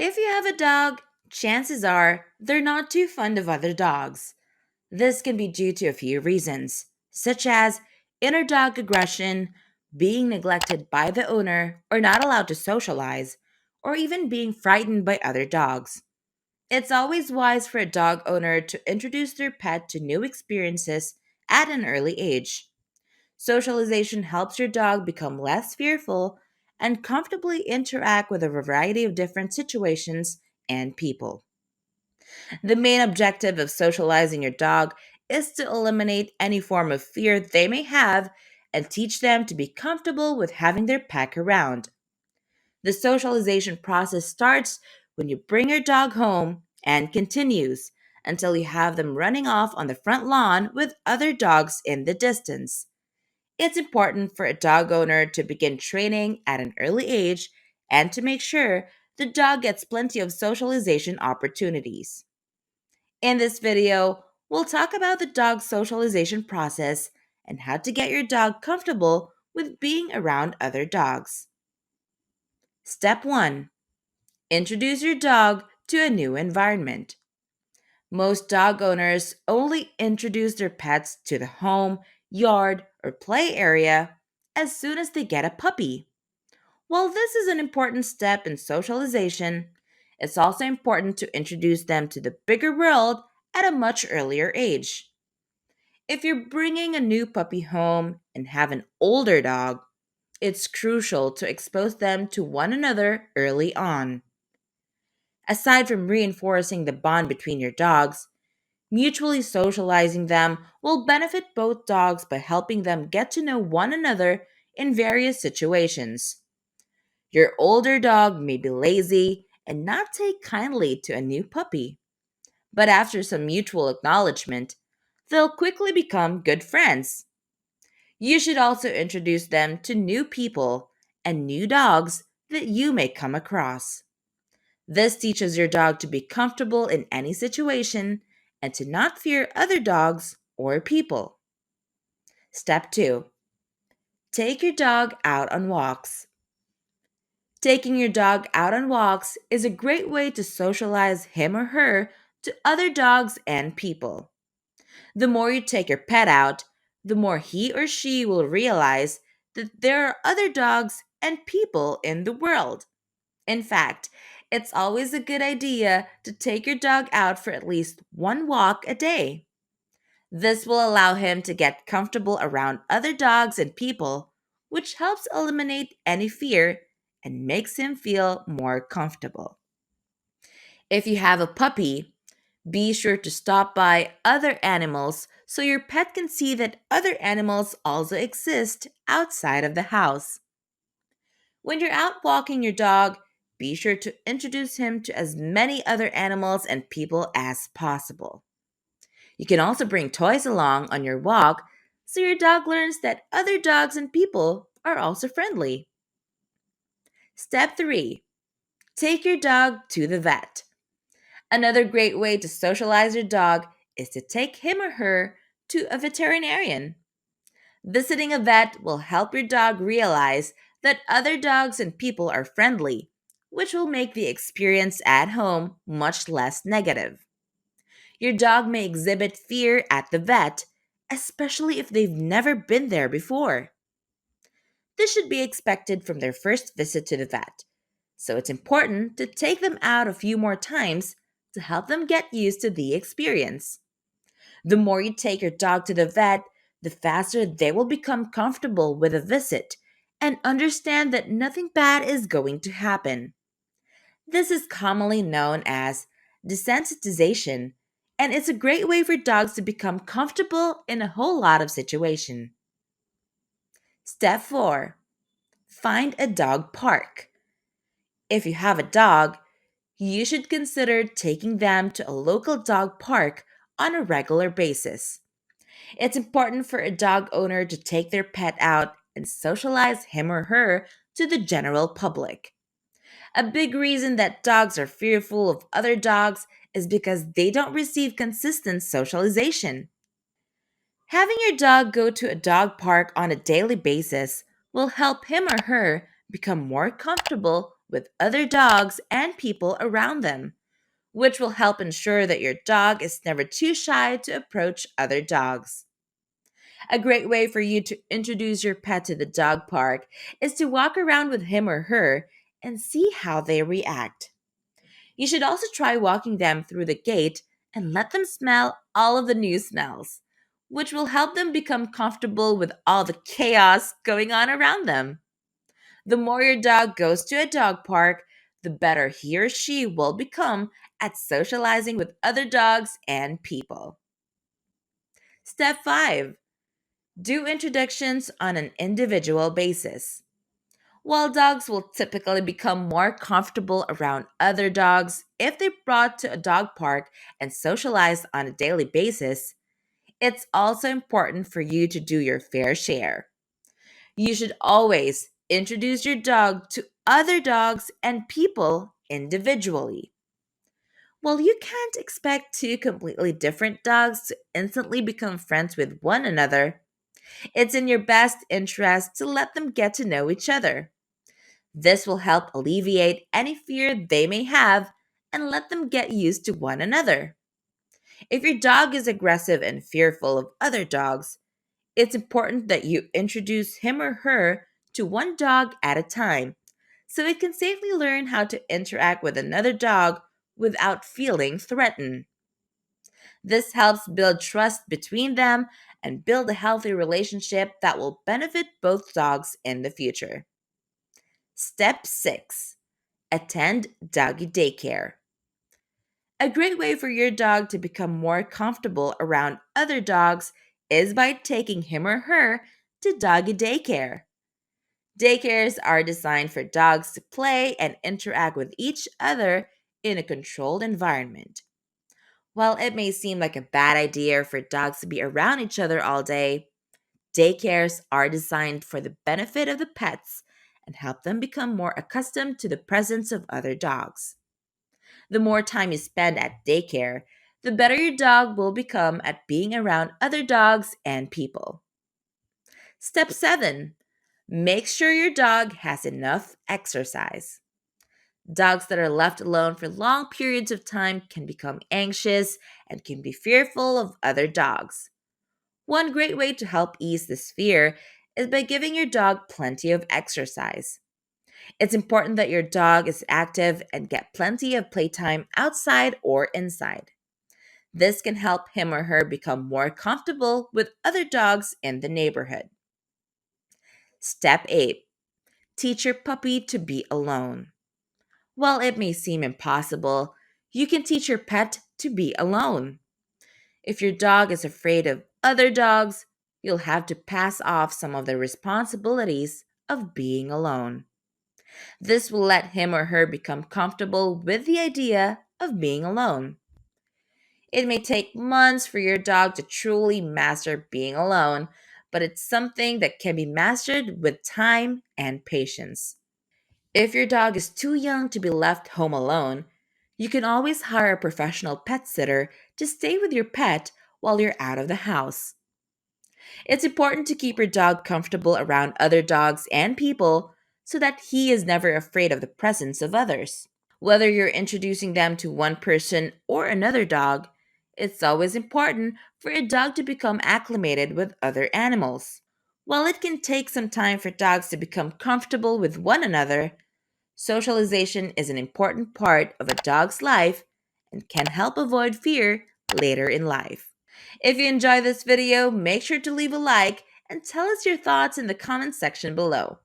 If you have a dog, chances are they're not too fond of other dogs. This can be due to a few reasons, such as inner dog aggression, being neglected by the owner, or not allowed to socialize, or even being frightened by other dogs. It's always wise for a dog owner to introduce their pet to new experiences at an early age. Socialization helps your dog become less fearful and comfortably interact with a variety of different situations and people. The main objective of socializing your dog is to eliminate any form of fear they may have and teach them to be comfortable with having their pack around. The socialization process starts when you bring your dog home and continues until you have them running off on the front lawn with other dogs in the distance. It's important for a dog owner to begin training at an early age and to make sure the dog gets plenty of socialization opportunities. In this video, we'll talk about the dog socialization process and how to get your dog comfortable with being around other dogs. Step 1. Introduce your dog to a new environment. Most dog owners only introduce their pets to the home, yard, or play area as soon as they get a puppy. While this is an important step in socialization, it's also important to introduce them to the bigger world at a much earlier age. If you're bringing a new puppy home and have an older dog, it's crucial to expose them to one another early on. Aside from reinforcing the bond between your dogs, mutually socializing them will benefit both dogs by helping them get to know one another in various situations. Your older dog may be lazy and not take kindly to a new puppy, but after some mutual acknowledgement, they'll quickly become good friends. You should also introduce them to new people and new dogs that you may come across. This teaches your dog to be comfortable in any situation and to not fear other dogs or people. Step 2. Take your dog out on walks. Taking your dog out on walks is a great way to socialize him or her to other dogs and people. The more you take your pet out, the more he or she will realize that there are other dogs and people in the world. In fact, it's always a good idea to take your dog out for at least one walk a day. This will allow him to get comfortable around other dogs and people, which helps eliminate any fear and makes him feel more comfortable. If you have a puppy, be sure to stop by other animals so your pet can see that other animals also exist outside of the house. When you're out walking your dog, be sure to introduce him to as many other animals and people as possible. You can also bring toys along on your walk so your dog learns that other dogs and people are also friendly. Step 3. Take your dog to the vet. Another great way to socialize your dog is to take him or her to a veterinarian. Visiting a vet will help your dog realize that other dogs and people are friendly, which will make the experience at home much less negative. Your dog may exhibit fear at the vet, especially if they've never been there before. This should be expected from their first visit to the vet, so it's important to take them out a few more times to help them get used to the experience. The more you take your dog to the vet, the faster they will become comfortable with a visit and understand that nothing bad is going to happen. This is commonly known as desensitization, and it's a great way for dogs to become comfortable in a whole lot of situations. Step 4. Find a dog park. If you have a dog, you should consider taking them to a local dog park on a regular basis. It's important for a dog owner to take their pet out and socialize him or her to the general public. A big reason that dogs are fearful of other dogs is because they don't receive consistent socialization. Having your dog go to a dog park on a daily basis will help him or her become more comfortable with other dogs and people around them, which will help ensure that your dog is never too shy to approach other dogs. A great way for you to introduce your pet to the dog park is to walk around with him or her and see how they react. You should also try walking them through the gate and let them smell all of the new smells, which will help them become comfortable with all the chaos going on around them. The more your dog goes to a dog park, the better he or she will become at socializing with other dogs and people. Step 5. Do introductions on an individual basis. While dogs will typically become more comfortable around other dogs if they're brought to a dog park and socialized on a daily basis, it's also important for you to do your fair share. You should always introduce your dog to other dogs and people individually. While you can't expect two completely different dogs to instantly become friends with one another, it's in your best interest to let them get to know each other. This will help alleviate any fear they may have and let them get used to one another. If your dog is aggressive and fearful of other dogs, it's important that you introduce him or her to one dog at a time so it can safely learn how to interact with another dog without feeling threatened. This helps build trust between them and build a healthy relationship that will benefit both dogs in the future. Step 6. Attend Doggy Daycare. A great way for your dog to become more comfortable around other dogs is by taking him or her to Doggy Daycare. Daycares are designed for dogs to play and interact with each other in a controlled environment. While it may seem like a bad idea for dogs to be around each other all day, daycares are designed for the benefit of the pets and help them become more accustomed to the presence of other dogs. The more time you spend at daycare, the better your dog will become at being around other dogs and people. Step 7. Make sure your dog has enough exercise. Dogs that are left alone for long periods of time can become anxious and can be fearful of other dogs. One great way to help ease this fear is by giving your dog plenty of exercise. It's important that your dog is active and get plenty of playtime outside or inside. This can help him or her become more comfortable with other dogs in the neighborhood. Step 8. Teach your puppy to be alone. While it may seem impossible, you can teach your pet to be alone. If your dog is afraid of other dogs, you'll have to pass off some of the responsibilities of being alone. This will let him or her become comfortable with the idea of being alone. It may take months for your dog to truly master being alone, but it's something that can be mastered with time and patience. If your dog is too young to be left home alone, you can always hire a professional pet sitter to stay with your pet while you're out of the house. It's important to keep your dog comfortable around other dogs and people so that he is never afraid of the presence of others. Whether you're introducing them to one person or another dog, it's always important for a dog to become acclimated with other animals. While it can take some time for dogs to become comfortable with one another, socialization is an important part of a dog's life and can help avoid fear later in life. If you enjoy this video, make sure to leave a like and tell us your thoughts in the comment section below.